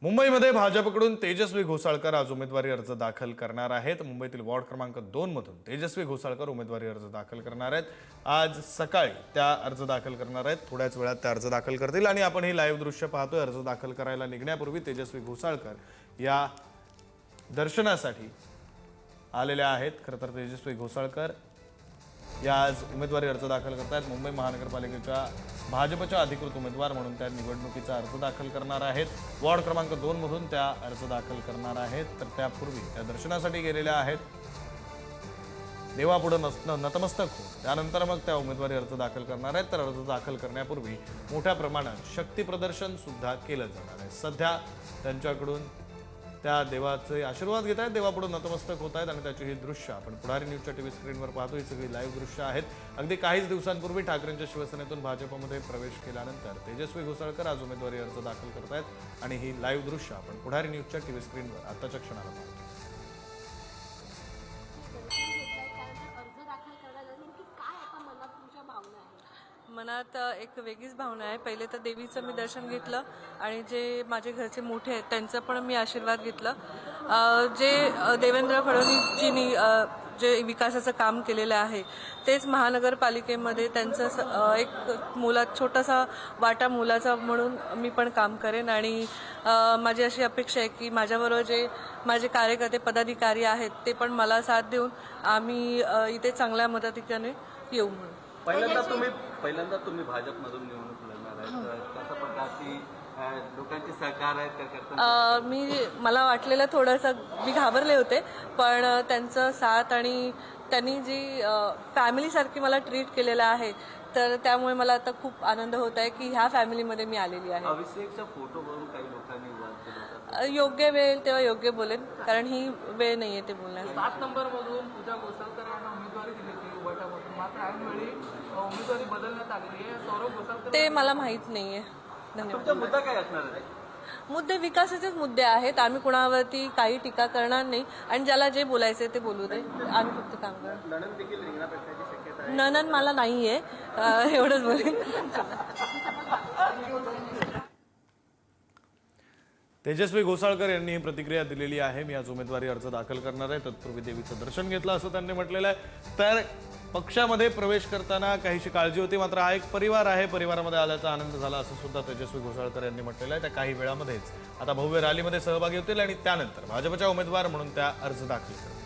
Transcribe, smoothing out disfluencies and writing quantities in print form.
मुंबईमध्ये भाजपकडून तेजस्वी घोसाळकर आज उमेदवारी अर्ज दाखल करणार आहेत। मुंबईतील वॉर्ड क्रमांक 2 मधून तेजस्वी घोसाळकर उमेदवारी अर्ज दाखल करणार आहेत। आज सकाळी त्या अर्ज दाखल करणार आहेत। थोड्याच वेळात त्या अर्ज दाखल करतील आणि आपण हे लाईव्ह दृश्य पाहतोय। अर्ज दाखल करायला निघण्यापूर्वी तेजस्वी घोसाळकर या दर्शनासाठी आलेले आहेत। खरं तर तेजस्वी घोसाळकर या आज उमेदवारी अर्ज दाखल करतात। मुंबई महानगरपालिकेच्या भाजपच्या अधिकृत उमेदवार म्हणून त्या निवडणुकीचा अर्ज दाखल करणार आहेत। वॉर्ड क्रमांक 2 मधून त्या अर्ज दाखल करणार आहेत। तर त्यापूर्वी त्या दर्शनासाठी गेलेल्या आहेत। देवापुढे नतमस्तक होऊन त्यानंतर मग त्या उमेदवारी अर्ज दाखल करणार आहेत। तर अर्ज दाखल करण्यापूर्वी मोठ्या प्रमाणात शक्ती प्रदर्शन सुद्धा केलं जाणार आहे। सध्या त्यांच्याकडून त्या देवाचे आशीर्वाद घेत आहेत, देवापुढे नतमस्तक होत आहेत आणि त्याची ही दृश्य आपण पुढारी न्यूजच्या टीव्ही स्क्रीनवर पाहतो। ही सगळी लाईव्ह दृश्य आहेत। अगदी काहीच दिवसांपूर्वी ठाकरेंच्या शिवसेनेतून भाजपमध्ये प्रवेश केल्यानंतर तेजस्वी घोसाळकर आज उमेदवारी अर्ज दाखल करत आहेत आणि ही लाईव्ह दृश्य आपण पुढारी न्यूजच्या टीव्ही स्क्रीनवर आताच्या क्षणाला पाहतो। मनात एक वेगळीच भावना आहे। पहिले तर देवीचं मी दर्शन घेतलं आणि जे माझे घरचे मोठे आहेत त्यांचा पण मी आशीर्वाद घेतलं। जे देवेंद्र फडणवीसजींनी जे विकासाचं काम केलेलं आहे तेच महानगरपालिकेमध्ये त्यांचं एक छोटासा वाटा मुलाचा म्हणून मी पण काम करेन आणि माझी अशी अपेक्षा आहे की माझ्याबरोबर जे माझे कार्यकर्ते पदाधिकारी आहेत ते पण मला साथ देऊन आम्ही इथे चांगल्या मदतीने येऊ म्हणून। पहिल्यांदा तुम्ही भाजपमधून निवडणूक लढणार आहे, कशा प्रकारची लोकांची सहकार आहे त्याकरता? मला वाटलेलं थोडंसं मी घाबरले होते, पण त्यांचं साथ आणि त्यांनी जी फॅमिलीसारखी मला ट्रीट केलेलं आहे तर त्यामुळे मला आता खूप आनंद होत आहे की ह्या फॅमिलीमध्ये मी आलेली आहे। अभिषेकचा फोटो बघून काही लोकांनी वाद केला, योग्य वेळ तेव्हा योग्य बोलेन, कारण ही वेळ नाहीये ते बोलण्यासाठी। 7 नंबरमधून पूजा घोसाळकर यांना उमेदवारी दिली होती उभाटामधून, मात्र ऐनवेळी उमेदवारी बदलण्यात आलेली आहे। सौरभ घोसाळकर ते मला माहीत नाहीये। तुमचा धन्यवाद। मुद्दा काय असणार आहे? मुद्दे विकासाचेच मुद्दे आहेत। आम्ही कुणावरती काही टीका करणार नाही आणि ज्याला जे बोलायचे ते बोलू दे, आम्ही फक्त काम करणार। नणंद देखील रिंगणात असण्याची शक्यता आहे? नणंद मला नाहीये, एवढंच बोलेन। तेजस्वी घोसाळकर यांनी ही प्रतिक्रिया दिलेली आहे। मी आज उमेदवारी अर्ज दाखल करणार आहे, तत्पूर्वी देवीचं दर्शन घेतलं असं त्यांनी म्हटलेलं आहे। तर पक्षामध्ये प्रवेश करताना काहीशी काळजी होती, मात्र हा एक परिवार आहे, परिवारामध्ये आल्याचा आनंद झाला असं सुद्धा तेजस्वी घोसाळकर यांनी म्हटलेलं आहे। त्या काही वेळामध्येच आता भव्य रॅलीमध्ये सहभागी होतील आणि त्यानंतर भाजपच्या उमेदवार म्हणून त्या अर्ज दाखल करतील।